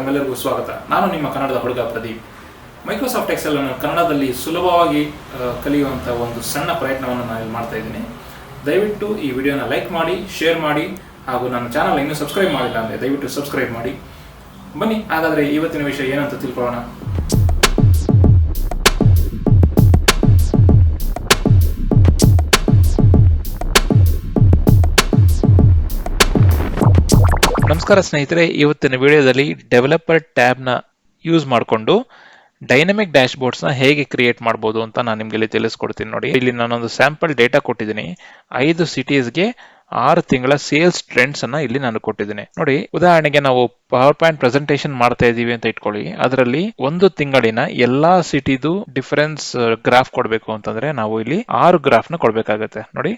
ತಮ್ಮೆಲ್ಲರಿಗೂ ಸ್ವಾಗತ. ನಾನು ನಿಮ್ಮ ಕನ್ನಡದ ಹುಡುಗ ಪ್ರದೀಪ್. ಮೈಕ್ರೋಸಾಫ್ಟ್ ಎಕ್ಸೆಲ್ ಅನ್ನು ಕನ್ನಡದಲ್ಲಿ ಸುಲಭವಾಗಿ ಕಲಿಯುವಂಥ ಒಂದು ಸಣ್ಣ ಪ್ರಯತ್ನವನ್ನು ನಾನು ಮಾಡ್ತಾ ಇದ್ದೀನಿ. ದಯವಿಟ್ಟು ಈ ವಿಡಿಯೋನ ಲೈಕ್ ಮಾಡಿ, ಶೇರ್ ಮಾಡಿ, ಹಾಗೂ ನನ್ನ ಚಾನಲ್ ಇನ್ನೂ ಸಬ್ಸ್ಕ್ರೈಬ್ ಮಾಡಿಲ್ಲ ಅಂದರೆ ದಯವಿಟ್ಟು ಸಬ್ಸ್ಕ್ರೈಬ್ ಮಾಡಿ. ಬನ್ನಿ ಹಾಗಾದರೆ ಇವತ್ತಿನ ವಿಷಯ ಏನಂತ ತಿಳ್ಕೊಳ್ಳೋಣ. ನಮಸ್ಕಾರ ಸ್ನೇಹಿತರೆ, ಇವತ್ತಿನ ವಿಡಿಯೋದಲ್ಲಿ ಡೆವಲಪರ್ ಟ್ಯಾಬ್ನ ಯೂಸ್ ಮಾಡಿಕೊಂಡು ಡೈನಮಿಕ್ ಡ್ಯಾಶ್ ಬೋರ್ಡ್ಸ್ನ ಹೇಗೆ ಕ್ರಿಯೇಟ್ ಮಾಡ್ಬೋದು ಅಂತ ನಾನು ನಿಮಗೆ ಇಲ್ಲಿ ತಿಳಿಸ್ಕೊಡ್ತೀನಿ. ನೋಡಿ, ಇಲ್ಲಿ ನಾನೊಂದು ಸ್ಯಾಂಪಲ್ ಡೇಟಾ ಕೊಟ್ಟಿದ್ದೀನಿ. 5 ಸಿಟೀಸ್ಗೆ 6 ತಿಂಗಳ ಸೇಲ್ಸ್ ಟ್ರೆಂಡ್ಸ್ ಅನ್ನ ಇಲ್ಲಿ ನಾನು ಕೊಟ್ಟಿದ್ದೀನಿ. ನೋಡಿ, ಉದಾಹರಣೆಗೆ ನಾವು ಪವರ್ ಪಾಯಿಂಟ್ ಪ್ರೆಸೆಂಟೇಷನ್ ಮಾಡ್ತಾ ಇದೀವಿ ಅಂತ ಇಟ್ಕೊಳ್ಳಿ. ಅದರಲ್ಲಿ ಒಂದು ತಿಂಗಳಿನ ಎಲ್ಲಾ ಸಿಟಿದು ಡಿಫರೆನ್ಸ್ ಗ್ರಾಫ್ ಕೊಡಬೇಕು ಅಂತಂದ್ರೆ ನಾವು ಇಲ್ಲಿ 6 ಗ್ರಾಫ್ನ ಕೊಡ್ಬೇಕಾಗತ್ತೆ. ನೋಡಿ,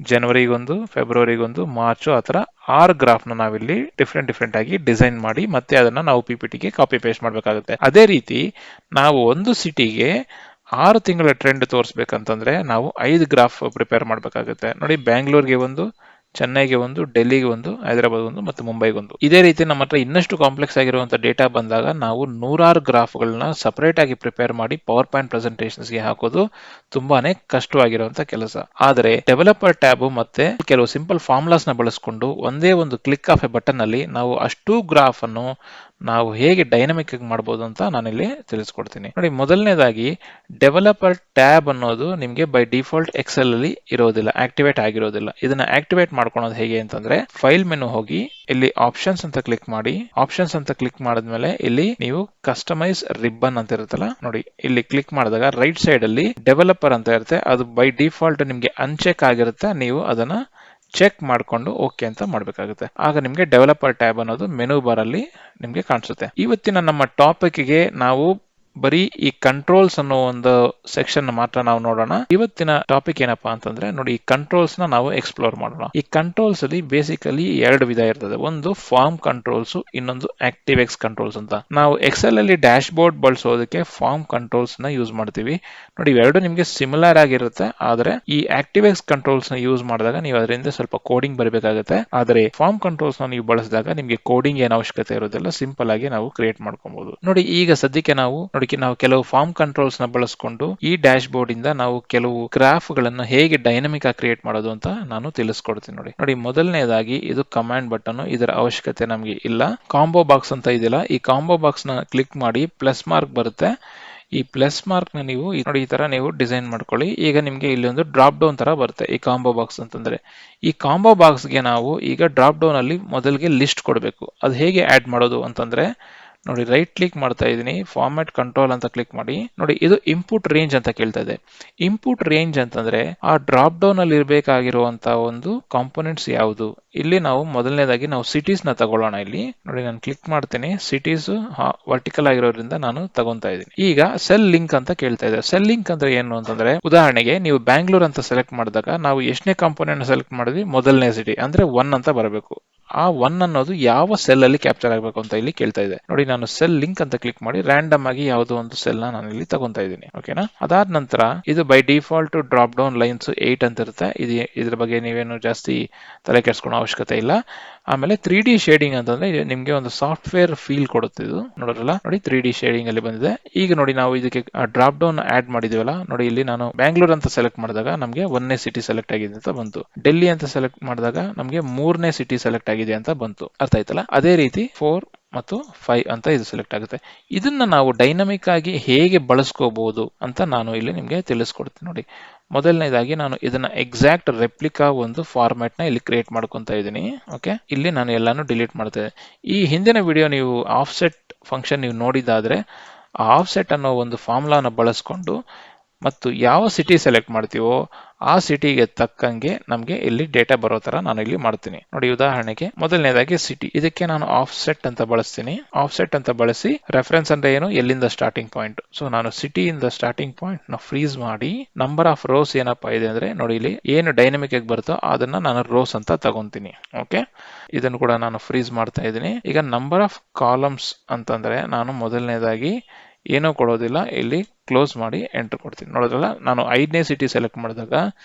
ಜನವರಿಗೊಂದು, ಫೆಬ್ರವರಿಗೊಂದು, ಮಾರ್ಚ್, ಆ ಥರ 6 ಗ್ರಾಫ್ನ ನಾವಿಲ್ಲಿ ಡಿಫ್ರೆಂಟ್ ಆಗಿ ಡಿಸೈನ್ ಮಾಡಿ ಮತ್ತೆ ಅದನ್ನ ನಾವು PPTಗೆ ಕಾಪಿ ಪೇಸ್ಟ್ ಮಾಡಬೇಕಾಗುತ್ತೆ. ಅದೇ ರೀತಿ ನಾವು ಒಂದು ಸಿಟಿಗೆ 6 ತಿಂಗಳ ಟ್ರೆಂಡ್ ತೋರಿಸ್ಬೇಕಂತಂದ್ರೆ ನಾವು 5 ಗ್ರಾಫ್ ಪ್ರಿಪೇರ್ ಮಾಡಬೇಕಾಗುತ್ತೆ. ನೋಡಿ, ಬ್ಯಾಂಗ್ಳೂರ್ಗೆ ಒಂದು, ಚೆನ್ನೈಗೆ ಒಂದು, ಡೆಲ್ಲಿಗೆ ಒಂದು, ಹೈದರಾಬಾದ್ ಒಂದು ಮತ್ತು ಮುಂಬೈಗೆ ಒಂದು. ಇದೇ ರೀತಿ ನಮ್ಮ ಹತ್ರ ಇನ್ನಷ್ಟು ಕಾಂಪ್ಲೆಕ್ಸ್ ಆಗಿರುವಂತಹ ಡೇಟಾ ಬಂದಾಗ ನಾವು 106 ಗ್ರಾಫ್ಗಳನ್ನ ಸಪರೇಟ್ ಆಗಿ ಪ್ರಿಪೇರ್ ಮಾಡಿ ಪವರ್ ಪಾಯಿಂಟ್ ಪ್ರೆಸೆಂಟೇಷನ್ಸ್ಗೆ ಹಾಕೋದು ತುಂಬಾನೇ ಕಷ್ಟವಾಗಿರುವಂತಹ ಕೆಲಸ. ಆದರೆ ಡೆವಲಪರ್ ಟ್ಯಾಬ್ ಮತ್ತೆ ಕೆಲವು ಸಿಂಪಲ್ ಫಾರ್ಮುಲಾಸ್ ನ ಬಳಸಿಕೊಂಡು ಒಂದೇ ಒಂದು ಕ್ಲಿಕ್ ಆಫ್ ಎ ಬಟನ್ ಅಲ್ಲಿ ನಾವು ಅಷ್ಟು ಗ್ರಾಫ್ ಅನ್ನು ನಾವು ಹೇಗೆ ಡೈನಮಿಕ್ ಆಗಿ ಮಾಡಬಹುದು ಅಂತ ನಾನಿಲ್ಲಿ ತಿಳಿಸ್ಕೊಡ್ತೀನಿ. ನೋಡಿ, ಮೊದಲನೇದಾಗಿ ಡೆವಲಪರ್ ಟ್ಯಾಬ್ ಅನ್ನೋದು ನಿಮಗೆ ಬೈ ಡಿಫಾಲ್ಟ್ ಎಕ್ಸೆಲ್ ಅಲ್ಲಿ ಇರೋದಿಲ್ಲ, ಆಕ್ಟಿವೇಟ್ ಆಗಿರೋದಿಲ್ಲ. ಇದನ್ನ ಆಕ್ಟಿವೇಟ್ ಮಾಡ್ಕೊಳೋದು ಹೇಗೆ ಅಂತಂದ್ರೆ ಫೈಲ್ ಮೆನು ಹೋಗಿ ಇಲ್ಲಿ ಆಪ್ಷನ್ಸ್ ಅಂತ ಕ್ಲಿಕ್ ಮಾಡಿ. ಆಪ್ಷನ್ಸ್ ಅಂತ ಕ್ಲಿಕ್ ಮಾಡಿದ್ಮೇಲೆ ಇಲ್ಲಿ ನೀವು ಕಸ್ಟಮೈಸ್ ರಿಬ್ಬನ್ ಅಂತ ಇರುತ್ತಲ್ಲ, ನೋಡಿ ಇಲ್ಲಿ ಕ್ಲಿಕ್ ಮಾಡಿದಾಗ ರೈಟ್ ಸೈಡ್ ಅಲ್ಲಿ ಡೆವಲಪರ್ ಅಂತ ಇರುತ್ತೆ. ಅದು ಬೈ ಡಿಫಾಲ್ಟ್ ನಿಮ್ಗೆ ಅನ್ಚೆಕ್ ಆಗಿರುತ್ತೆ. ನೀವು ಅದನ್ನ ಚೆಕ್ ಮಾಡಿಕೊಂಡು ಓಕೆ ಅಂತ ಮಾಡಬೇಕಾಗುತ್ತೆ. ಆಗ ನಿಮಗೆ ಡೆವಲಪರ್ ಟ್ಯಾಬ್ ಅನ್ನೋದು ಮೆನು ಬಾರ್ ಅಲ್ಲಿ ನಿಮ್ಗೆ ಕಾಣಿಸುತ್ತೆ. ಇವತ್ತಿನ ನಮ್ಮ ಟಾಪಿಕ್ಗೆ ನಾವು ಬರೀ ಈ ಕಂಟ್ರೋಲ್ಸ್ ಅನ್ನೋ ಒಂದು ಸೆಕ್ಷನ್ ಮಾತ್ರ ನಾವು ನೋಡೋಣ. ಇವತ್ತಿನ ಟಾಪಿಕ್ ಏನಪ್ಪಾ ಅಂತಂದ್ರೆ ನೋಡಿ, ಈ ಕಂಟ್ರೋಲ್ಸ್ ನ ನಾವು ಎಕ್ಸ್ಪ್ಲೋರ್ ಮಾಡೋಣ. ಈ ಕಂಟ್ರೋಲ್ಸ್ ಅಲ್ಲಿ ಬೇಸಿಕಲಿ 2 ವಿಧ ಇರ್ತದೆ. ಒಂದು ಫಾರ್ಮ್ ಕಂಟ್ರೋಲ್ಸ್, ಇನ್ನೊಂದು ಆಕ್ಟಿವ್ ಎಕ್ಸ್ ಕಂಟ್ರೋಲ್ಸ್ ಅಂತ. ನಾವು ಎಕ್ಸೆಲ್ ಅಲ್ಲಿ ಡ್ಯಾಶ್ ಬೋರ್ಡ್ ಬಳಸೋದಕ್ಕೆ ಫಾರ್ಮ್ ಕಂಟ್ರೋಲ್ಸ್ ನ ಯೂಸ್ ಮಾಡ್ತೀವಿ. ನೋಡಿ, ಇವೆರಡು ನಿಮ್ಗೆ ಸಿಮಿಲರ್ ಆಗಿರುತ್ತೆ. ಆದ್ರೆ ಈ ಆಕ್ಟಿವ್ ಎಕ್ಸ್ ಕಂಟ್ರೋಲ್ಸ್ ನ ಯೂಸ್ ಮಾಡಿದಾಗ ನೀವು ಅದರಿಂದ ಸ್ವಲ್ಪ ಕೋಡಿಂಗ್ ಬರಬೇಕಾಗುತ್ತೆ. ಆದ್ರೆ ಫಾರ್ಮ್ ಕಂಟ್ರೋಲ್ಸ್ ನ ನೀವು ಬಳಸಿದಾಗ ನಿಮ್ಗೆ ಕೋಡಿಂಗ್ ಏನು ಅವಶ್ಯಕತೆ ಇರೋದಿಲ್ಲ, ಸಿಂಪಲ್ ಆಗಿ ನಾವು ಕ್ರಿಯೇಟ್ ಮಾಡ್ಕೊಬಹುದು. ನೋಡಿ, ಈಗ ಸದ್ಯಕ್ಕೆ ನಾವು ಕೆಲವು ಫಾರ್ಮ್ ಕಂಟ್ರೋಲ್ಸ್ ನ ಬಳಸಿಕೊಂಡು ಈ ಡ್ಯಾಶ್ ಬೋರ್ಡ್ ಇಂದ ನಾವು ಕೆಲವು ಗ್ರಾಫ್ ಗಳನ್ನ ಹೇಗೆ ಡೈನಮಿಕ್ ಆಗಿ ಕ್ರಿಯೇಟ್ ಮಾಡೋದು ಅಂತ ನಾನು ತಿಳಿಸ್ಕೊಡ್ತೀನಿ. ನೋಡಿ, ಮೊದಲನೇದಾಗಿ ಇದು ಕಮಾಂಡ್ ಬಟನ್, ಇದರ ಅವಶ್ಯಕತೆ ನಮಗೆ ಇಲ್ಲ. ಕಾಂಬೋ ಬಾಕ್ಸ್ ಅಂತ ಇದೆಯಲ್ಲ, ಈ ಕಾಂಬೋ ಬಾಕ್ಸ್ ನ ಕ್ಲಿಕ್ ಮಾಡಿ ಪ್ಲಸ್ ಮಾರ್ಕ್ ಬರುತ್ತೆ. ಈ ಪ್ಲಸ್ ಮಾರ್ಕ್ ನ ನೀವು ನೋಡಿ ಈ ತರ ನೀವು ಡಿಸೈನ್ ಮಾಡ್ಕೊಳ್ಳಿ. ಈಗ ನಿಮ್ಗೆ ಇಲ್ಲಿ ಒಂದು ಡ್ರಾಪ್ ಡೌನ್ ತರ ಬರುತ್ತೆ ಈ ಕಾಂಬೋ ಬಾಕ್ಸ್ ಅಂತಂದ್ರೆ. ಈ ಕಾಂಬೋ ಬಾಕ್ಸ್ ಗೆ ನಾವು ಈಗ ಡ್ರಾಪ್ ಡೌನ್ ಅಲ್ಲಿ ಮೊದಲಿಗೆ ಲಿಸ್ಟ್ ಕೊಡಬೇಕು. ಅದು ಹೇಗೆ ಆಡ್ ಮಾಡೋದು ಅಂತಂದ್ರೆ ನೋಡಿ, ರೈಟ್ ಕ್ಲಿಕ್ ಮಾಡ್ತಾ ಇದ್ದೀನಿ, ಫಾರ್ಮ್ಯಾಟ್ ಕಂಟ್ರೋಲ್ ಅಂತ ಕ್ಲಿಕ್ ಮಾಡಿ. ನೋಡಿ, ಇದು ಇನ್ಪುಟ್ ರೇಂಜ್ ಅಂತ ಕೇಳ್ತಾ ಇದೆ. ಇನ್ಪುಟ್ ರೇಂಜ್ ಅಂತಂದ್ರೆ ಆ ಡ್ರಾಪ್ ಡೌನ್ ಅಲ್ಲಿ ಇರಬೇಕಾಗಿರುವಂತಹ ಒಂದು ಕಾಂಪೋನೆಂಟ್ಸ್ ಯಾವುದು. ಇಲ್ಲಿ ನಾವು ಮೊದಲನೇದಾಗಿ ನಾವು ಸಿಟೀಸ್ ನ ತಗೊಳ್ಳೋಣ. ಇಲ್ಲಿ ನೋಡಿ, ನಾನು ಕ್ಲಿಕ್ ಮಾಡ್ತೀನಿ, ಸಿಟೀಸ್ ವರ್ಟಿಕಲ್ ಆಗಿರೋದ್ರಿಂದ ನಾನು ತಗೊಂತಾ ಇದ್ದೀನಿ. ಈಗ ಸೆಲ್ ಲಿಂಕ್ ಅಂತ ಕೇಳ್ತಾ ಇದೆ. ಸೆಲ್ ಲಿಂಕ್ ಅಂದ್ರೆ ಏನು ಅಂತಂದ್ರೆ, ಉದಾಹರಣೆಗೆ ನೀವು ಬ್ಯಾಂಗ್ಳೂರ್ ಅಂತ ಸೆಲೆಕ್ಟ್ ಮಾಡಿದಾಗ ನಾವು ಎಷ್ಟನೇ ಕಾಂಪೋನೆಂಟ್ ಸೆಲೆಕ್ಟ್ ಮಾಡಿದ್ವಿ, ಮೊದಲನೇ ಸಿಟಿ ಅಂದ್ರೆ 1 ಅಂತ ಬರಬೇಕು. ಆ 1 ಅನ್ನೋದು ಯಾವ ಸೆಲ್ ಅಲ್ಲಿ ಕ್ಯಾಪ್ಚರ್ ಆಗಬೇಕು ಅಂತ ಇಲ್ಲಿ ಕೇಳ್ತಾ ಇದೆ. ನೋಡಿ, ನಾನು ಸೆಲ್ ಲಿಂಕ್ ಅಂತ ಕ್ಲಿಕ್ ಮಾಡಿ ರ್ಯಾಂಡಮ್ ಆಗಿ ಯಾವುದೋ ಒಂದು ಸೆಲ್ ನ ನಾನು ಇಲ್ಲಿ ತಗೊಂತಾ ಇದ್ದೀನಿ. ಓಕೆನಾ? ಅದಾದ ನಂತರ ಇದು by default drop down lines 8 ಅಂತ ಇರುತ್ತೆ. ಇದ್ರ ಬಗ್ಗೆ ನೀವೇನು ಜಾಸ್ತಿ ತಲೆ ಕೆಡಿಸ್ಕೊಳ್ಳೋ ಅವಶ್ಯಕತೆ ಇಲ್ಲ. ಆಮೇಲೆ 3D ಶೇಡಿಂಗ್ ಅಂತಂದ್ರೆ ನಿಮ್ಗೆ ಒಂದು ಸಾಫ್ಟ್ವೇರ್ ಫೀಲ್ ಕೊಡುತ್ತೆ. ಇದು ನೋಡೋರಲ್ಲ, ನೋಡಿ 3D ಶೇಡಿಂಗ್ ಅಲ್ಲಿ ಬಂದಿದೆ. ಈಗ ನೋಡಿ, ನಾವು ಇದಕ್ಕೆ ಡ್ರಾಪ್ ಡೌನ್ ಆಡ್ ಮಾಡಿದೀವಲ್ಲ, ನೋಡಿ ಇಲ್ಲಿ ನಾನು ಬ್ಯಾಂಗ್ಳೂರ್ ಅಂತ ಸೆಲೆಕ್ಟ್ ಮಾಡಿದಾಗ ನಮಗೆ 1ನೇ ಸಿಟಿ ಸೆಲೆಕ್ಟ್ ಆಗಿದೆ ಅಂತ ಬಂತು. ಡೆಲ್ಲಿ ಅಂತ ಸೆಲೆಕ್ಟ್ ಮಾಡಿದಾಗ ನಮಗೆ 3ನೇ ಸಿಟಿ ಸೆಲೆಕ್ಟ್ ಆಗಿದೆ ಅಂತ ಬಂತು. ಅರ್ಥ ಆಯ್ತಲ್ಲ? ಅದೇ ರೀತಿ 4 ಮತ್ತು 5 ಅಂತ ಇದು ಸೆಲೆಕ್ಟ್ ಆಗುತ್ತೆ. ಇದನ್ನ ನಾವು ಡೈನಮಿಕ್ ಆಗಿ ಹೇಗೆ ಬಳಸ್ಕೋಬಹುದು ಅಂತ ನಾನು ಇಲ್ಲಿ ನಿಮ್ಗೆ ತಿಳಿಸ್ಕೊಡ್ತೀನಿ. ನೋಡಿ, ಮೊದಲನೇದಾಗಿ ನಾನು ಇದನ್ನ ಎಕ್ಸಾಕ್ಟ್ ರೆಪ್ಲಿಕಾ ಒಂದು ಫಾರ್ಮ್ಯಾಟ್ ನ ಇಲ್ಲಿ ಕ್ರಿಯೇಟ್ ಮಾಡ್ಕೊಂತ ಇದ್ದೀನಿ. ಓಕೆ, ಇಲ್ಲಿ ನಾನು ಎಲ್ಲಾನು ಡಿಲೀಟ್ ಮಾಡ್ತೇನೆ. ಈ ಹಿಂದಿನ ವಿಡಿಯೋ ನೀವು ಆಫ್ಸೆಟ್ ಫಂಕ್ಷನ್ ನೀವು ನೋಡಿದಾದ್ರೆ ಆ ಆಫ್ಸೆಟ್ ಅನ್ನೋ ಒಂದು ಫಾರ್ಮುಲಾನ ಬಳಸ್ಕೊಂಡು ಮತ್ತು ಯಾವ ಸಿಟಿ ಸೆಲೆಕ್ಟ್ ಮಾಡ್ತೀವೋ ಆ ಸಿಟಿಗೆ ತಕ್ಕಂಗೆ ನಮಗೆ ಇಲ್ಲಿ ಡೇಟಾ ಬರೋ ತರ ನಾನು ಇಲ್ಲಿ ಮಾಡ್ತೀನಿ. ನೋಡಿ, ಉದಾಹರಣೆಗೆ ಮೊದಲನೇದಾಗಿ ಸಿಟಿ, ಇದಕ್ಕೆ ನಾನು ಆಫ್ಸೆಟ್ ಅಂತ ಬಳಸ್ತೀನಿ. ಆಫ್ಸೆಟ್ ಅಂತ ಬಳಸಿ ರೆಫರೆನ್ಸ್ ಅಂದ್ರೆ ಏನು, ಎಲ್ಲಿಂದ ಸ್ಟಾರ್ಟಿಂಗ್ ಪಾಯಿಂಟ್. ಸೊ ನಾನು ಸಿಟಿಯಿಂದ ಸ್ಟಾರ್ಟಿಂಗ್ ಪಾಯಿಂಟ್ ನ ಫ್ರೀಸ್ ಮಾಡಿ ನಂಬರ್ ಆಫ್ ರೋಸ್ ಏನಪ್ಪಾ ಇದೆ ಅಂದ್ರೆ ನೋಡಿ, ಇಲ್ಲಿ ಏನು ಡೈನಮಿಕ್ ಆಗಿ ಬರುತ್ತೋ ಅದನ್ನ ನಾನು ರೋಸ್ ಅಂತ ತಗೊಂತೀನಿ. ಓಕೆ, ಇದನ್ನು ಕೂಡ ನಾನು ಫ್ರೀಸ್ ಮಾಡ್ತಾ ಇದ್ದೀನಿ. ಈಗ ನಂಬರ್ ಆಫ್ ಕಾಲಮ್ಸ್ ಅಂತಂದ್ರೆ ನಾನು ಮೊದಲನೇದಾಗಿ ಏನೂ ಕೊಡೋದಿಲ್ಲ, ಇಲ್ಲಿ ಕ್ಲೋಸ್ ಮಾಡಿ ಎಂಟರ್ ಕೊಡ್ತೀನಿ. ನೋಡೋದ್ರಲ್ಲ, ನಾನು 5ನೇ ಸಿಟಿ ಸೆಲೆಕ್ಟ್ ಮಾಡಿದಾಗ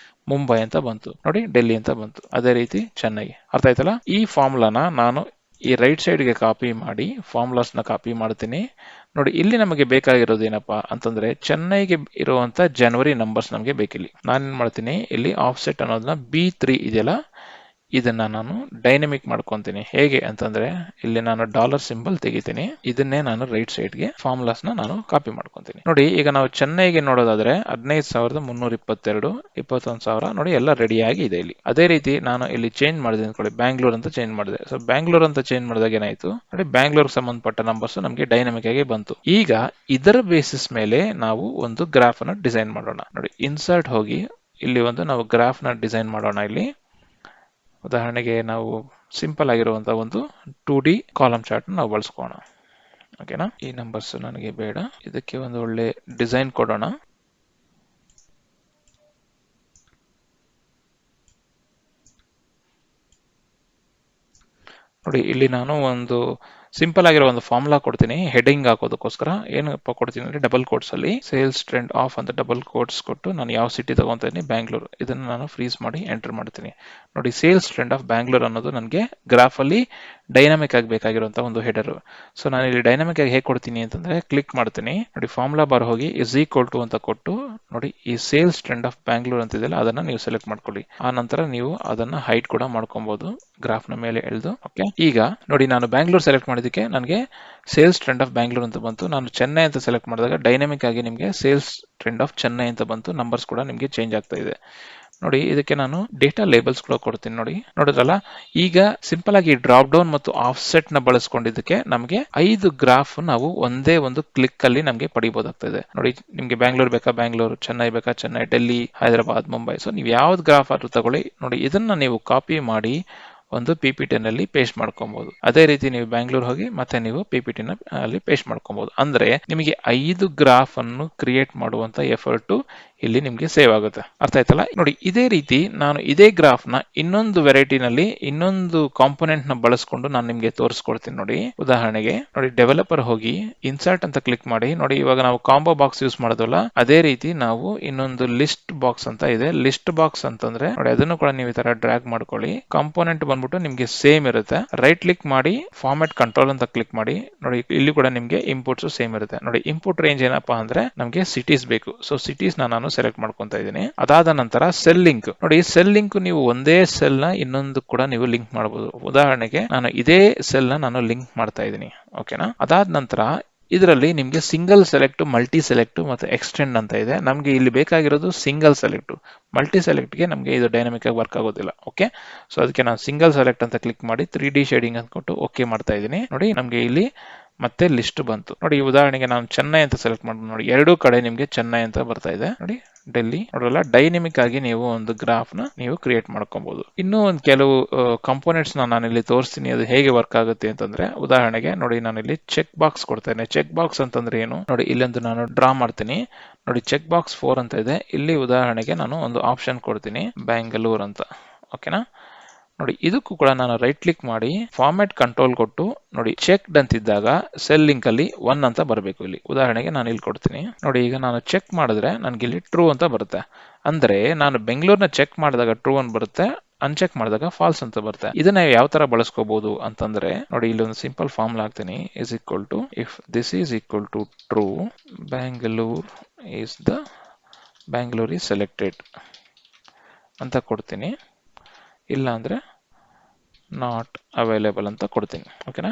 ಮುಂಬೈ ಅಂತ ಬಂತು, ನೋಡಿ ಡೆಲ್ಲಿ ಅಂತ ಬಂತು. ಅದೇ ರೀತಿ ಚೆನ್ನೈ. ಅರ್ಥ ಆಯ್ತಲ್ಲ? ಈ ಫಾರ್ಮುಲಾನ ನಾನು ಈ ರೈಟ್ ಸೈಡ್ಗೆ ಕಾಪಿ ಮಾಡಿ ಫಾರ್ಮುಲಾಸ್ನ ಕಾಪಿ ಮಾಡ್ತೀನಿ. ನೋಡಿ ಇಲ್ಲಿ ನಮಗೆ ಬೇಕಾಗಿರೋದು ಏನಪ್ಪಾ ಅಂತಂದ್ರೆ ಚೆನ್ನೈಗೆ ಇರುವಂತ ಜನವರಿ ನಂಬರ್ಸ್ ನಮಗೆ ಬೇಕಿಲ್ಲಿ. ನಾನೇನ್ ಮಾಡ್ತೀನಿ, ಇಲ್ಲಿ ಆಫ್ಸೆಟ್ ಅನ್ನೋದನ್ನ B3 ಇದೆಯಲ್ಲ, ಇದನ್ನ ನಾನು ಡೈನಮಿಕ್ ಮಾಡ್ಕೊಂತೀನಿ. ಹೇಗೆ ಅಂತಂದ್ರೆ ಇಲ್ಲಿ ನಾನು ಡಾಲರ್ ಸಿಂಬಲ್ ತೆಗಿತೀನಿ, ಇದನ್ನೇ ನಾನು ರೈಟ್ ಸೈಡ್ಗೆ ಫಾರ್ಮುಲಾಸ್ ನಾನು ಕಾಪಿ ಮಾಡ್ಕೊಂತೀನಿ. ನೋಡಿ ಈಗ ನಾವು ಚೆನ್ನೈಗೆ ನೋಡೋದಾದ್ರೆ 15,322, 21,000 ನೋಡಿ ಎಲ್ಲ ರೆಡಿ ಆಗಿ ಇದೆ ಇಲ್ಲಿ. ಅದೇ ರೀತಿ ನಾನು ಇಲ್ಲಿ ಚೇಂಜ್ ಮಾಡಿದೆ ಅನ್ಕೊಳ್ಳಿ, ಬ್ಯಾಂಗ್ಳೂರ್ ಅಂತ ಚೇಂಜ್ ಮಾಡಿದೆ. ಸೊ ಬ್ಯಾಂಗ್ಳೂರ್ ಅಂತ ಚೇಂಜ್ ಮಾಡಿದಾಗ ಏನಾಯ್ತು ನೋಡಿ, ಬ್ಯಾಂಗ್ಳೂರ್ ಸಂಬಂಧಪಟ್ಟ ನಂಬರ್ಸ್ ನಮಗೆ ಡೈನಮಿಕ್ ಆಗಿ ಬಂತು. ಈಗ ಇದರ ಬೇಸಿಸ್ ಮೇಲೆ ನಾವು ಒಂದು ಗ್ರಾಫ್ ಅನ್ನ ಡಿಸೈನ್ ಮಾಡೋಣ. ನೋಡಿ ಇನ್ಸರ್ಟ್ ಹೋಗಿ ಇಲ್ಲಿ ಒಂದು ನಾವು ಗ್ರಾಫ್ ನ ಡಿಸೈನ್ ಮಾಡೋಣ. ಇಲ್ಲಿ ಉದಾಹರಣೆಗೆ ನಾವು ಸಿಂಪಲ್ ಆಗಿರುವಂತಹ ಒಂದು 2D ಕಾಲಮ್ ಚಾರ್ಟ್ ನಾವು ಬಳಸ್ಕೋಣ. ಓಕೆನಾ, ಈ ನಂಬರ್ಸ್ ನನಗೆ ಬೇಡ, ಇದಕ್ಕೆ ಒಂದು ಒಳ್ಳೆ ಡಿಸೈನ್ ಕೊಡೋಣ. ನೋಡಿ ಇಲ್ಲಿ ನಾನು ಒಂದು ಸಿಂಪಲ್ ಆಗಿರೋ ಒಂದು ಫಾರ್ಮುಲಾ ಕೊಡ್ತೀನಿ ಹೆಡಿಂಗ್ ಹಾಕೋದಕ್ಕೋಸ್ಕರ. ಏನಪ್ಪ ಕೊಡ್ತೀನಿ ಅಂದ್ರೆ ಡಬಲ್ ಕೋಟ್ಸ್ ಅಲ್ಲಿ ಸೇಲ್ಸ್ ಟ್ರೆಂಡ್ ಆಫ್ ಅಂತ ಡಬಲ್ ಕೋಟ್ಸ್ ಕೊಟ್ಟು ನಾನು ಯಾವ ಸಿಟಿ ತಗೊಂತೀನಿ, ಬ್ಯಾಂಗ್ಳೂರ್, ಇದನ್ನ ನಾನು ಫ್ರೀಸ್ ಮಾಡಿ ಎಂಟರ್ ಮಾಡ್ತೀನಿ. ನೋಡಿ ಸೇಲ್ಸ್ ಟ್ರೆಂಡ್ ಆಫ್ ಬ್ಯಾಂಗ್ಳೂರ್ ಅನ್ನೋದು ನನಗೆ ಗ್ರಾಫ್ ಅಲ್ಲಿ ಡೈನಾಮಿಕ್ ಆಗಿ ಬೇಕಾಗಿರುವಂತಹ ಒಂದು ಹೆಡರ್. ಸೊ ನಾನು ಇಲ್ಲಿ ಡೈನಾಮಿಕ್ ಆಗಿ ಹೇಗೆ ಕೊಡ್ತೀನಿ ಅಂತಂದ್ರೆ ಕ್ಲಿಕ್ ಮಾಡ್ತೀನಿ. ನೋಡಿ ಫಾರ್ಮುಲಾ ಬಾರ್ ಹೋಗಿ ಇಸ್ ಈಕ್ವಲ್ ಟು ಅಂತ ಕೊಟ್ಟು ನೋಡಿ ಈ ಸೇಲ್ಸ್ ಟ್ರೆಂಡ್ ಆಫ್ ಬ್ಯಾಂಗ್ಳೂರ್ ಅಂತಿದೆಯಲ್ಲ ಅದನ್ನ ನೀವು ಸೆಲೆಕ್ಟ್ ಮಾಡ್ಕೊಳ್ಳಿ. ಆ ನಂತರ ನೀವು ಅದನ್ನ ಹೈಟ್ ಕೂಡ ಮಾಡ್ಕೊಬಹುದು ಗ್ರಾಫ್ ನ ಮೇಲೆ ಎಳೆದು. ಓಕೆ, ಈಗ ನೋಡಿ ನಾನು ಬ್ಯಾಂಗ್ಳೂರ್ ಸೆಲೆಕ್ಟ್ ಮಾಡಿದಕ್ಕೆ ನನಗೆ ಸೇಲ್ಸ್ ಟ್ರೆಂಡ್ ಆಫ್ ಬ್ಯಾಂಗ್ಳೂರ್ ಅಂತ ಬಂತು. ನಾನು ಚೆನ್ನೈ ಅಂತ ಸೆಲೆಕ್ಟ್ ಮಾಡಿದಾಗ ಡೈನಾಮಿಕ್ ಆಗಿ ನಿಮಗೆ ಸೇಲ್ಸ್ ಟ್ರೆಂಡ್ ಆಫ್ ಚೆನ್ನೈ ಅಂತ ಬಂತು. ನಂಬರ್ಸ್ ಕೂಡ ನಿಮಗೆ ಚೇಂಜ್ ಆಗ್ತಾ ಇದೆ. ನೋಡಿ ಇದಕ್ಕೆ ನಾನು ಡೇಟಾ ಲೇಬಲ್ಸ್ ಕೂಡ ಕೊಡ್ತೀನಿ. ನೋಡಿದ್ರಲ್ಲ, ಈಗ ಸಿಂಪಲ್ ಆಗಿ ಡ್ರಾಪ್ ಡೌನ್ ಮತ್ತು ಆಫ್ಸೆಟ್ ನ ಬಳಸ್ಕೊಂಡಿದ್ದಕ್ಕೆ ನಮಗೆ 5 ಗ್ರಾಫ್ ನಾವು ಒಂದೇ ಒಂದು ಕ್ಲಿಕ್ ಅಲ್ಲಿ ನಮಗೆ ಪಡಿಬಹುದಾಗ್ತದೆ. ನೋಡಿ ನಿಮ್ಗೆ ಬ್ಯಾಂಗ್ಳೂರ್ ಬೇಕಾ ಬ್ಯಾಂಗ್ಳೂರ್, ಚೆನ್ನೈ ಬೇಕಾ ಚೆನ್ನೈ, ಡೆಲ್ಲಿ, ಹೈದರಾಬಾದ್, ಮುಂಬೈ, ಸೊ ನೀವು ಯಾವ್ದು ಗ್ರಾಫ್ ಆದ್ರೂ ತಗೊಳ್ಳಿ. ನೋಡಿ ಇದನ್ನ ನೀವು ಕಾಪಿ ಮಾಡಿ ಒಂದು PPT ನಲ್ಲಿ ಪೇಸ್ಟ್ ಮಾಡ್ಕೊಬಹುದು. ಅದೇ ರೀತಿ ನೀವು ಬ್ಯಾಂಗ್ಳೂರ್ ಹೋಗಿ ಮತ್ತೆ ನೀವು PPT ನಲ್ಲಿ ಪೇಸ್ಟ್ ಮಾಡ್ಕೊಬಹುದು. ಅಂದ್ರೆ ನಿಮಗೆ 5 ಗ್ರಾಫ್ ಅನ್ನು ಕ್ರಿಯೇಟ್ ಮಾಡುವಂತ ಎಫರ್ಟ್ ಇಲ್ಲಿ ನಿಮ್ಗೆ ಸೇವ್ ಆಗುತ್ತೆ. ಅರ್ಥ ಆಯ್ತಲ್ಲ? ನೋಡಿ ಇದೇ ರೀತಿ ನಾನು ಇದೇ ಗ್ರಾಫ್ ನ ಇನ್ನೊಂದು ವೆರೈಟಿನಲ್ಲಿ ಇನ್ನೊಂದು ಕಾಂಪೋನೆಂಟ್ ನ ಬಳಸ್ಕೊಂಡು ನಾನು ನಿಮ್ಗೆ ತೋರಿಸ್ಕೊಡ್ತೀನಿ. ನೋಡಿ ಉದಾಹರಣೆಗೆ ನೋಡಿ ಡೆವಲಪರ್ ಹೋಗಿ ಇನ್ಸರ್ಟ್ ಅಂತ ಕ್ಲಿಕ್ ಮಾಡಿ. ನೋಡಿ ಇವಾಗ ನಾವು ಕಾಂಬೋ ಬಾಕ್ಸ್ ಯೂಸ್ ಮಾಡೋದಲ್ಲ, ಅದೇ ರೀತಿ ನಾವು ಇನ್ನೊಂದು ಲಿಸ್ಟ್ ಬಾಕ್ಸ್ ಅಂತ ಇದೆ. ಲಿಸ್ಟ್ ಬಾಕ್ಸ್ ಅಂತಂದ್ರೆ ನೋಡಿ ಅದನ್ನು ಕೂಡ ನೀವು ಈ ತರ ಡ್ರ್ಯಾಗ್ ಮಾಡ್ಕೊಳ್ಳಿ. ಕಾಂಪೋನೆಂಟ್ ಬಂದ್ಬಿಟ್ಟು ನಿಮ್ಗೆ ಸೇಮ್ ಇರುತ್ತೆ. ರೈಟ್ ಕ್ಲಿಕ್ ಮಾಡಿ ಫಾರ್ಮ್ಯಾಟ್ ಕಂಟ್ರೋಲ್ ಅಂತ ಕ್ಲಿಕ್ ಮಾಡಿ. ನೋಡಿ ಇಲ್ಲಿ ಕೂಡ ನಿಮ್ಗೆ ಇಂಪುಟ್ಸ್ ಸೇಮ್ ಇರುತ್ತೆ. ನೋಡಿ ಇಂಪುಟ್ ರೇಂಜ್ ಏನಪ್ಪಾ ಅಂದ್ರೆ ನಮ್ಗೆ ಸಿಟೀಸ್ ಬೇಕು. ಸೊ ಸಿಟೀಸ್ ನಾನು ಸೆಲೆಕ್ಟ್ ಮಾಡ್ಕೊಂತ ಇದ್ದೀನಿ. ಅದಾದ ನಂತರ ಸೆಲ್ ಲಿಂಕ್. ನೋಡಿ ಸೆಲ್ ಲಿಂಕ್ ನೀವು ಒಂದೇ ಸೆಲ್ ನ ಇನ್ನೊಂದು ಕೂಡ ನೀವು ಲಿಂಕ್ ಮಾಡಬಹುದು. ಉದಾಹರಣೆಗೆ ನಾನು ಇದೇ ಸೆಲ್ ನ ನಾನು ಲಿಂಕ್ ಮಾಡ್ತಾ ಇದ್ದೀನಿ. ಓಕೆನಾ, ಅದಾದ ನಂತರ ಇದರಲ್ಲಿ ನಿಮ್ಗೆ ಸಿಂಗಲ್ ಸೆಲೆಕ್ಟ್, ಮಲ್ಟಿ ಸೆಲೆಕ್ಟ್ ಮತ್ತು ಎಕ್ಸ್ಟೆಂಡ್ ಅಂತ ಇದೆ. ನಮ್ಗೆ ಇಲ್ಲಿ ಬೇಕಾಗಿರೋದು ಸಿಂಗಲ್ ಸೆಲೆಕ್ಟ್. ಮಲ್ಟಿ ಸೆಲೆಕ್ಟ್ ಗೆ ನಮ್ಗೆ ಇದು ಡೈನಾಮಿಕ್ ಆಗಿ ವರ್ಕ್ ಆಗೋದಿಲ್ಲ. ಓಕೆ, ಸೊ ಅದಕ್ಕೆ ನಾನು ಸಿಂಗಲ್ ಸೆಲೆಕ್ಟ್ ಅಂತ ಕ್ಲಿಕ್ ಮಾಡಿ 3D ಶೇಡಿಂಗ್ ಅಂತ ಕೊಟ್ಟು ಓಕೆ ಮಾಡ್ತಾ ಇದ್ದೀನಿ. ನೋಡಿ ನಮ್ಗೆ ಇಲ್ಲಿ ಮತ್ತೆ ಲಿಸ್ಟ್ ಬಂತು. ನೋಡಿ ಈ ಉದಾಹರಣೆಗೆ ನಾನು ಚೆನ್ನೈ ಅಂತ ಸೆಲೆಕ್ಟ್ ಮಾಡ್ಬೋದು. ನೋಡಿ ಎರಡೂ ಕಡೆ ನಿಮ್ಗೆ ಚೆನ್ನೈ ಅಂತ ಬರ್ತಾ ಇದೆ. ನೋಡಿ ಡೆಲ್ಲಿ, ನೋಡಲ್ಲ ಡೈನಮಿಕ್ ಆಗಿ ನೀವು ಒಂದು ಗ್ರಾಫ್ ನ ನೀವು ಕ್ರಿಯೇಟ್ ಮಾಡ್ಕೊಬಹುದು. ಇನ್ನೂ ಒಂದು ಕೆಲವು ಕಾಂಪೋನೆಂಟ್ಸ್ ನಾನು ಇಲ್ಲಿ ತೋರಿಸ್ತೀನಿ, ಅದು ಹೇಗೆ ವರ್ಕ್ ಆಗುತ್ತೆ ಅಂತಂದ್ರೆ ಉದಾಹರಣೆಗೆ ನೋಡಿ ನಾನು ಇಲ್ಲಿ ಚೆಕ್ ಬಾಕ್ಸ್ ಕೊಡ್ತೇನೆ. ಚೆಕ್ ಬಾಕ್ಸ್ ಅಂತಂದ್ರೆ ಏನು ನೋಡಿ, ಇಲ್ಲೊಂದು ನಾನು ಡ್ರಾ ಮಾಡ್ತೀನಿ. ನೋಡಿ ಚೆಕ್ ಬಾಕ್ಸ್ 4 ಅಂತ ಇದೆ. ಇಲ್ಲಿ ಉದಾಹರಣೆಗೆ ನಾನು ಒಂದು ಆಪ್ಷನ್ ಕೊಡ್ತೀನಿ ಬ್ಯಾಂಗ್ಳೂರ್ ಅಂತ. ಓಕೆನಾ, ನೋಡಿ ಇದಕ್ಕೂ ಕೂಡ ನಾನು ರೈಟ್ ಕ್ಲಿಕ್ ಮಾಡಿ ಫಾರ್ಮ್ಯಾಟ್ ಕಂಟ್ರೋಲ್ ಕೊಟ್ಟು ನೋಡಿ ಚೆಕ್ಡ್ ಅಂತಿದ್ದಾಗ ಸೆಲ್ ಲಿಂಕ್ ಅಲ್ಲಿ 1 ಅಂತ ಬರಬೇಕು. ಇಲ್ಲಿ ಉದಾಹರಣೆಗೆ ನಾನು ಇಲ್ಲಿ ಕೊಡ್ತೀನಿ. ನೋಡಿ ಈಗ ನಾನು ಚೆಕ್ ಮಾಡಿದ್ರೆ ನನ್ಗೆ ಇಲ್ಲಿ ಟ್ರೂ ಅಂತ ಬರುತ್ತೆ. ಅಂದ್ರೆ ನಾನು ಬೆಂಗಳೂರಿನ ಚೆಕ್ ಮಾಡಿದಾಗ ಟ್ರೂ ಅಂತ ಬರುತ್ತೆ, ಅನ್ಚೆಕ್ ಮಾಡಿದಾಗ ಫಾಲ್ಸ್ ಅಂತ ಬರುತ್ತೆ. ಇದನ್ನ ಯಾವ ತರ ಬಳಸ್ಕೋಬಹುದು ಅಂತಂದ್ರೆ ನೋಡಿ ಇಲ್ಲಿ ಒಂದು ಸಿಂಪಲ್ ಫಾರ್ಮುಲಾ ಹಾಕ್ತೀನಿ. Is equal to if this is equal to true, Bangalore is selected ಅಂತ ಕೊಡ್ತೀನಿ. ಇಲ್ಲ ಅಂದ್ರೆ ನಾಟ್ ಅವೈಲೇಬಲ್ ಅಂತ ಕೊಡ್ತೀನಿ. ಓಕೆನಾ,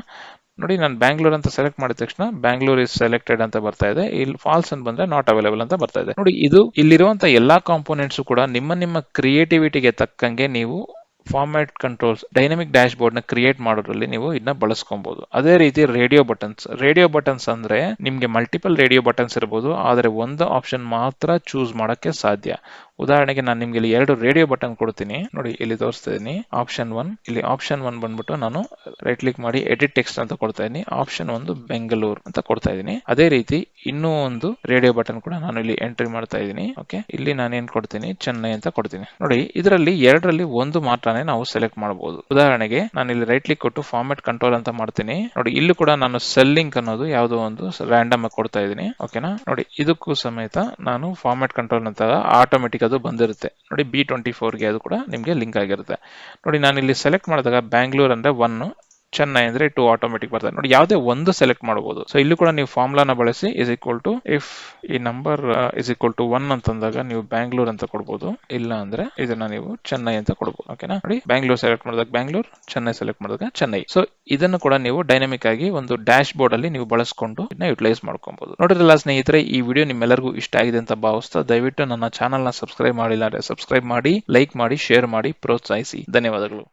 ನೋಡಿ ನಾನು ಬ್ಯಾಂಗ್ಳೂರ್ ಅಂತ ಸೆಲೆಕ್ಟ್ ಮಾಡಿದ ತಕ್ಷಣ ಬ್ಯಾಂಗ್ಳೂರ್ ಇಸ್ ಸೆಲೆಕ್ಟೆಡ್ ಅಂತ ಬರ್ತಾ ಇದೆ. ಇಲ್ಲಿ ಫಾಲ್ಸ್ ಅಂತ ಬಂದ್ರೆ ನಾಟ್ ಅವೈಲೇಬಲ್ ಅಂತ ಬರ್ತಾ ಇದೆ. ನೋಡಿ ಇದು ಇಲ್ಲಿರುವಂತ ಎಲ್ಲಾ ಕಾಂಪೋನೆಂಟ್ಸ್ ಕೂಡ ನಿಮ್ಮ ಕ್ರಿಯೇಟಿವಿಟಿಗೆ ತಕ್ಕಂಗೆ ನೀವು format controls dynamic dash board ನ ಕ್ರಿಯೇಟ್ ಮಾಡೋದ್ರಲ್ಲಿ ನೀವು ಇದನ್ನ ಬಳಸ್ಕೊಬಹುದು. ಅದೇ ರೀತಿ ರೇಡಿಯೋ ಬಟನ್ಸ್ ಅಂದ್ರೆ ನಿಮ್ಗೆ ಮಲ್ಟಿಪಲ್ ರೇಡಿಯೋ ಬಟನ್ಸ್ ಇರಬಹುದು, ಆದ್ರೆ ಒಂದು ಆಪ್ಷನ್ ಮಾತ್ರ ಚೂಸ್ ಮಾಡಕ್ಕೆ ಸಾಧ್ಯ. ಉದಾಹರಣೆಗೆ ನಾನು ನಿಮ್ಗೆ ಇಲ್ಲಿ 2 ರೇಡಿಯೋ ಬಟನ್ ಕೊಡ್ತೀನಿ. ನೋಡಿ ಇಲ್ಲಿ ತೋರಿಸ್ತಾ ಇದೀನಿ ಆಪ್ಷನ್ 1. ಇಲ್ಲಿ ಆಪ್ಷನ್ 1 ಬಂದ್ಬಿಟ್ಟು ನಾನು ರೈಟ್ ಕ್ಲಿಕ್ ಮಾಡಿ ಎಡಿಟ್ ಟೆಕ್ಸ್ಟ್ ಅಂತ ಕೊಡ್ತಾ ಇದೀನಿ. ಆಪ್ಷನ್ 1 ಬೆಂಗಳೂರು ಅಂತ ಕೊಡ್ತಾ ಇದೀನಿ. ಅದೇ ರೀತಿ ಇನ್ನೂ ಒಂದು ರೇಡಿಯೋ ಬಟನ್ ಕೂಡ ನಾನು ಇಲ್ಲಿ ಎಂಟ್ರಿ ಮಾಡ್ತಾ ಇದೀನಿ. ಓಕೆ, ಇಲ್ಲಿ ನಾನು ಏನ್ ಕೊಡ್ತೀನಿ, ಚೆನ್ನೈ ಅಂತ ಕೊಡ್ತೀನಿ. ನೋಡಿ ಇದರಲ್ಲಿ 2ರಲ್ಲಿ ಒಂದು ಮಾತ್ರನೇ ನಾವು ಸೆಲೆಕ್ಟ್ ಮಾಡಬಹುದು. ಉದಾಹರಣೆಗೆ ನಾನು ಇಲ್ಲಿ ರೈಟ್ ಕ್ಲಿಕ್ ಕೊಟ್ಟು ಫಾರ್ಮ್ಯಾಟ್ ಕಂಟ್ರೋಲ್ ಅಂತ ಮಾಡ್ತೀನಿ. ನೋಡಿ ಇಲ್ಲಿ ಕೂಡ ನಾನು ಸೆಲ್ ಲಿಂಕ್ ಅನ್ನೋದು ಯಾವುದೋ ಒಂದು ರ್ಯಾಂಡಮ್ ಆಗಿ ಕೊಡ್ತಾ ಇದೀನಿ. ಓಕೆನಾ, ನೋಡಿ ಇದಕ್ಕೂ ಸಮೇತ ನಾನು ಫಾರ್ಮ್ಯಾಟ್ ಕಂಟ್ರೋಲ್ ಅಂತ ಆಟೋಮೆಟಿಕ್ ಅದು ಬಂದಿರುತ್ತೆ. ನೋಡಿ B24 ಗೆ ಅದು ಕೂಡ ನಿಮ್ಗೆ ಲಿಂಕ್ ಆಗಿರುತ್ತೆ. ನೋಡಿ ನಾನು ಇಲ್ಲಿ ಸೆಲೆಕ್ಟ್ ಮಾಡಿದಾಗ ಬ್ಯಾಂಗ್ಳೂರ್ ಅಂದ್ರೆ 1, ಚೆನ್ನೈ ಅಂದ್ರೆ ಟು ಆಟೋಮೆಟಿಕ್ ಬರ್ತದೆ ನೋಡಿ. ಯಾವುದೇ ಒಂದು ಸೆಲೆಕ್ಟ್ ಮಾಡಬಹುದು. ಸೊ ಇಲ್ಲಿ ಕೂಡ ನೀವು ಫಾರ್ಮುಲಾನ ಬಳಸಿ ಇಸ್ ಈಕ್ವಲ್ ಟು ಇಫ್ ಈ ನಂಬರ್ ಇಸ್ ಈಕ್ವಲ್ ಟು 1 ಅಂತಂದಾಗ ನೀವು ಬ್ಯಾಂಗ್ಳೂರ್ ಅಂತ ಕೊಡ್ಬೋದು, ಇಲ್ಲ ಅಂದ್ರೆ ಇದನ್ನ ನೀವು ಚೆನ್ನೈ ಅಂತ ಕೊಡ್ಬೋದು. ಓಕೆನಾ, ನೋಡಿ ಬ್ಯಾಂಗ್ಳೂರ್ ಸೆಲೆಕ್ಟ್ ಮಾಡಿದಾಗ ಬ್ಯಾಂಗ್ಳೂರ್, ಚೆನ್ನೈ ಸೆಲೆಕ್ಟ್ ಮಾಡಿದಾಗ ಚೆನ್ನೈ. ಸೊ ಇದನ್ನು ಕೂಡ ನೀವು ಡೈನಾಮಿಕ್ ಆಗಿ ಒಂದು ಡ್ಯಾಶ್ ಬೋರ್ಡ್ ಅಲ್ಲಿ ನೀವು ಬಳಸ್ಕೊಂಡು ಇದನ್ನ ಯುಟಿಲೈಸ್ ಮಾಡ್ಕೊಬಹುದು. ನೋಡಿರಲ್ಲ ಸ್ನೇಹಿತರೆ, ಈ ವಿಡಿಯೋ ನಿಮ್ಮೆಲ್ಲರಿಗೂ ಇಷ್ಟ ಆಗಿದೆ ಅಂತ ಭಾವಿಸ್ತಾ ದಯವಿಟ್ಟು ನನ್ನ ಚಾನಲ್ ನ ಸಬ್ಸ್ಕ್ರೈಬ್ ಮಾಡಿಲ್ಲ ಅಂದ್ರೆ ಸಬ್ಸ್ಕ್ರೈಬ್ ಮಾಡಿ, ಲೈಕ್ ಮಾಡಿ, ಶೇರ್ ಮಾಡಿ, ಪ್ರೋತ್ಸಾಹಿಸಿ. ಧನ್ಯವಾದಗಳು.